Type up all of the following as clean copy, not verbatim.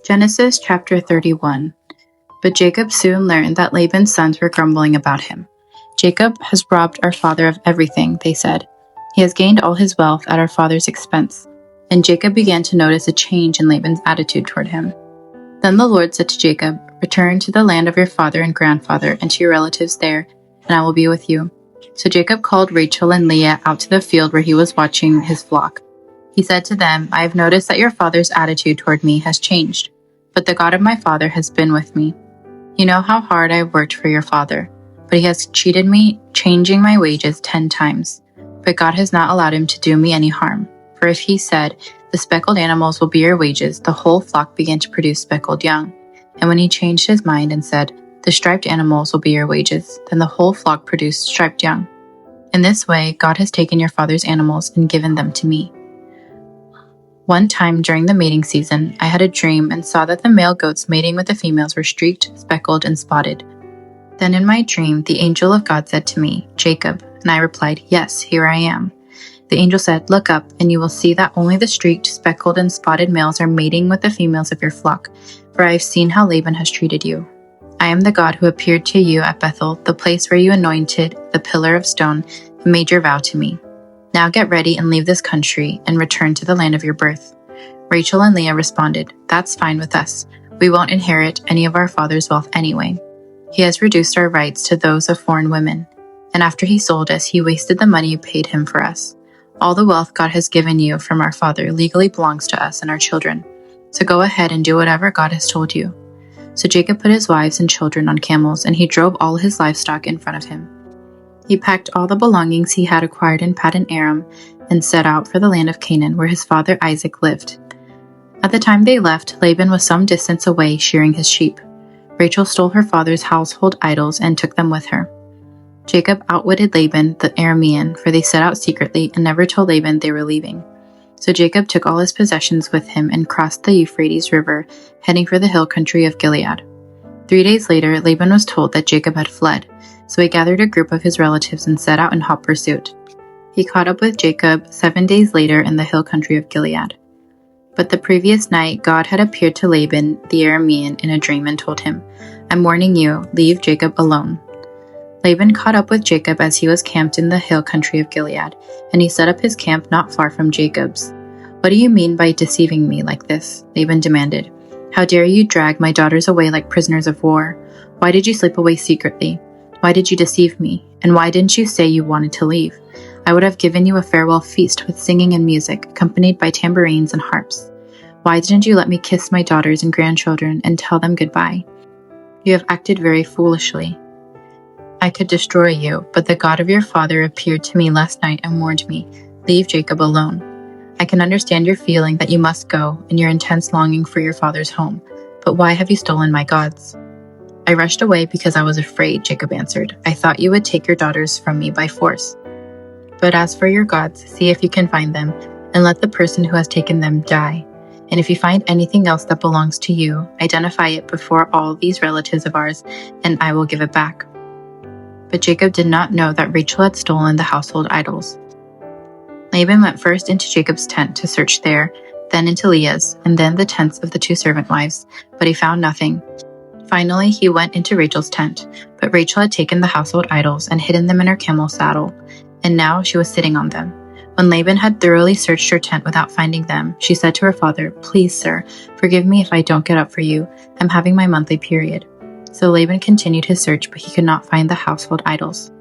Genesis chapter 31. But Jacob soon learned that Laban's sons were grumbling about him. "Jacob has robbed our father of everything," they said. "He has gained all his wealth at our father's expense." And Jacob began to notice a change in Laban's attitude toward him. Then the Lord said to Jacob, "Return to the land of your father and grandfather and to your relatives there, and I will be with you." So Jacob called Rachel and Leah out to the field where he was watching his flock. He said to them, "I have noticed that your father's attitude toward me has changed, but the God of my father has been with me. You know how hard I have worked for your father, but he has cheated me, changing my wages 10 times. But God has not allowed him to do me any harm. For if he said, 'The speckled animals will be your wages,' the whole flock began to produce speckled young. And when he changed his mind and said, 'The striped animals will be your wages,' then the whole flock produced striped young. In this way, God has taken your father's animals and given them to me." One time during the mating season, I had a dream and saw that the male goats mating with the females were streaked, speckled, and spotted. Then in my dream, the angel of God said to me, "Jacob," and I replied, "Yes, here I am." The angel said, "Look up, and you will see that only the streaked, speckled, and spotted males are mating with the females of your flock, for I have seen how Laban has treated you. I am the God who appeared to you at Bethel, the place where you anointed the pillar of stone and made your vow to me. Now get ready and leave this country and return to the land of your birth." Rachel and Leah responded, "That's fine with us. We won't inherit any of our father's wealth anyway. He has reduced our rights to those of foreign women. And after he sold us, he wasted the money you paid him for us. All the wealth God has given you from our father legally belongs to us and our children. So go ahead and do whatever God has told you." So Jacob put his wives and children on camels, and he drove all his livestock in front of him. He packed all the belongings he had acquired in Paddan Aram and set out for the land of Canaan, where his father Isaac lived. At the time they left, Laban was some distance away shearing his sheep. Rachel stole her father's household idols and took them with her. Jacob outwitted Laban the Aramean, for they set out secretly and never told Laban they were leaving. So Jacob took all his possessions with him and crossed the Euphrates River, heading for the hill country of Gilead. 3 days later, Laban was told that Jacob had fled, so he gathered a group of his relatives and set out in hot pursuit. He caught up with Jacob 7 days later in the hill country of Gilead. But the previous night, God had appeared to Laban the Aramean in a dream and told him, "I'm warning you, leave Jacob alone." Laban caught up with Jacob as he was camped in the hill country of Gilead, and he set up his camp not far from Jacob's. "What do you mean by deceiving me like this?" Laban demanded. "How dare you drag my daughters away like prisoners of war? Why did you slip away secretly? Why did you deceive me? And why didn't you say you wanted to leave? I would have given you a farewell feast with singing and music, accompanied by tambourines and harps. Why didn't you let me kiss my daughters and grandchildren and tell them goodbye? You have acted very foolishly. I could destroy you, but the God of your father appeared to me last night and warned me, 'Leave Jacob alone.' I can understand your feeling that you must go and your intense longing for your father's home, but why have you stolen my gods?" "I rushed away because I was afraid," Jacob answered. "I thought you would take your daughters from me by force. But as for your gods, see if you can find them, and let the person who has taken them die. And if you find anything else that belongs to you, identify it before all these relatives of ours, and I will give it back." But Jacob did not know that Rachel had stolen the household idols. Laban went first into Jacob's tent to search there, then into Leah's, and then the tents of the 2 servant wives, but he found nothing. Finally, he went into Rachel's tent, but Rachel had taken the household idols and hidden them in her camel's saddle, and now she was sitting on them. When Laban had thoroughly searched her tent without finding them, she said to her father, "Please, sir, forgive me if I don't get up for you. I'm having my monthly period." So Laban continued his search, but he could not find the household idols.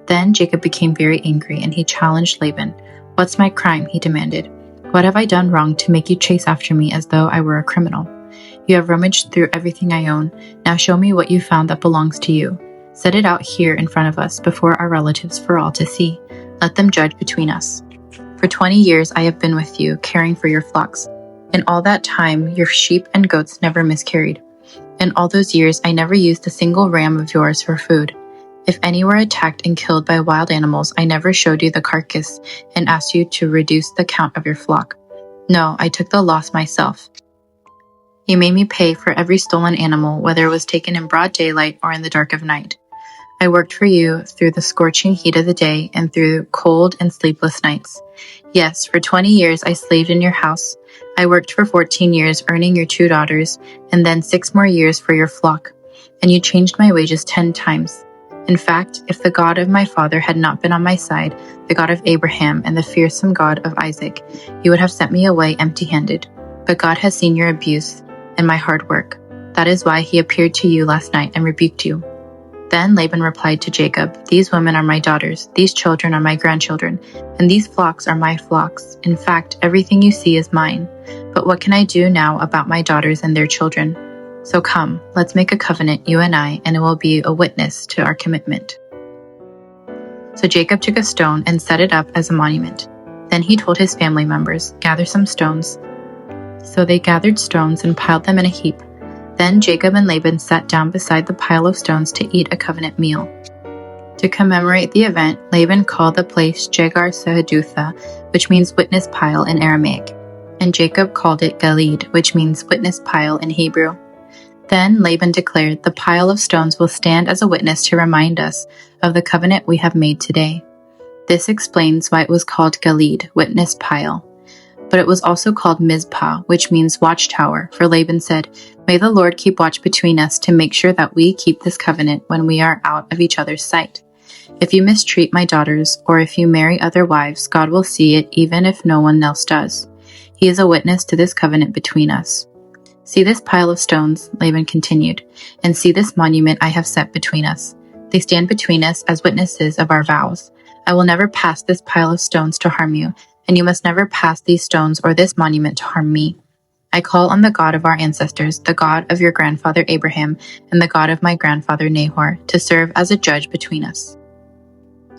Then Jacob became very angry, and he challenged Laban. "What's my crime?" he demanded. "What have I done wrong to make you chase after me as though I were a criminal? You have rummaged through everything I own. Now show me what you found that belongs to you. Set it out here in front of us before our relatives for all to see. Let them judge between us. For 20 years I have been with you, caring for your flocks. In all that time, your sheep and goats never miscarried. In all those years, I never used a single ram of yours for food. If any were attacked and killed by wild animals, I never showed you the carcass and asked you to reduce the count of your flock. No, I took the loss myself. You made me pay for every stolen animal, whether it was taken in broad daylight or in the dark of night. I worked for you through the scorching heat of the day and through cold and sleepless nights. Yes, for 20 years I slaved in your house. I worked for 14 years earning your 2 daughters, and then 6 more years for your flock. And you changed my wages 10 times. In fact, if the God of my father had not been on my side, the God of Abraham and the fearsome God of Isaac, you would have sent me away empty-handed. But God has seen your abuse and my hard work. That is why he appeared to you last night and rebuked you. Then Laban replied to Jacob, "These women are my daughters, these children are my grandchildren, and these flocks are my flocks. In fact, everything you see is mine. But what can I do now about my daughters and their children? So come, let's make a covenant, you and I, and it will be a witness to our commitment." So Jacob took a stone and set it up as a monument. Then he told his family members, "Gather some stones." So they gathered stones and piled them in a heap. Then Jacob and Laban sat down beside the pile of stones to eat a covenant meal. To commemorate the event, Laban called the place Jegar Sahadutha, which means witness pile in Aramaic, and Jacob called it Galid, which means witness pile in Hebrew. Then Laban declared, "The pile of stones will stand as a witness to remind us of the covenant we have made today." This explains why it was called Galid, witness pile. But it was also called Mizpah, which means watchtower, for Laban said, "May the Lord keep watch between us to make sure that we keep this covenant when we are out of each other's sight. If you mistreat my daughters, or if you marry other wives, God will see it even if no one else does. He is a witness to this covenant between us. See this pile of stones," Laban continued, "and see this monument I have set between us. They stand between us as witnesses of our vows. I will never pass this pile of stones to harm you, and you must never pass these stones or this monument to harm me. I call on the God of our ancestors, the God of your grandfather Abraham, and the God of my grandfather Nahor, to serve as a judge between us."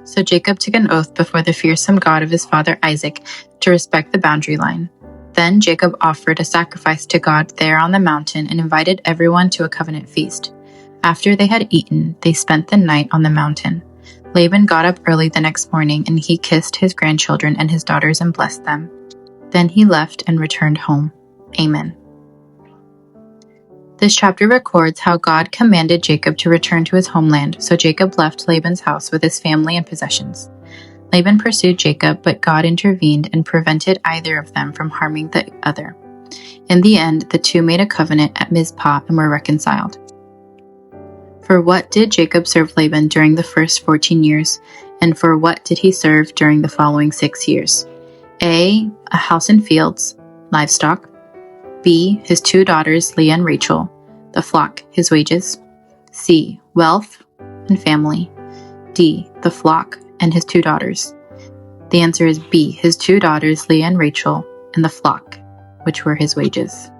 So Jacob took an oath before the fearsome God of his father Isaac to respect the boundary line. Then Jacob offered a sacrifice to God there on the mountain and invited everyone to a covenant feast. After they had eaten, they spent the night on the mountain. Laban got up early the next morning, and he kissed his grandchildren and his daughters and blessed them. Then he left and returned home. Amen. This chapter records how God commanded Jacob to return to his homeland, so Jacob left Laban's house with his family and possessions. Laban pursued Jacob, but God intervened and prevented either of them from harming the other. In the end, the two made a covenant at Mizpah and were reconciled. For what did Jacob serve Laban during the first 14 years, and for what did he serve during the following 6 years? A house and fields, livestock. B, his 2 daughters, Leah and Rachel, the flock, his wages. C, wealth and family. D, the flock and his 2 daughters. The answer is B, his 2 daughters, Leah and Rachel, and the flock, which were his wages.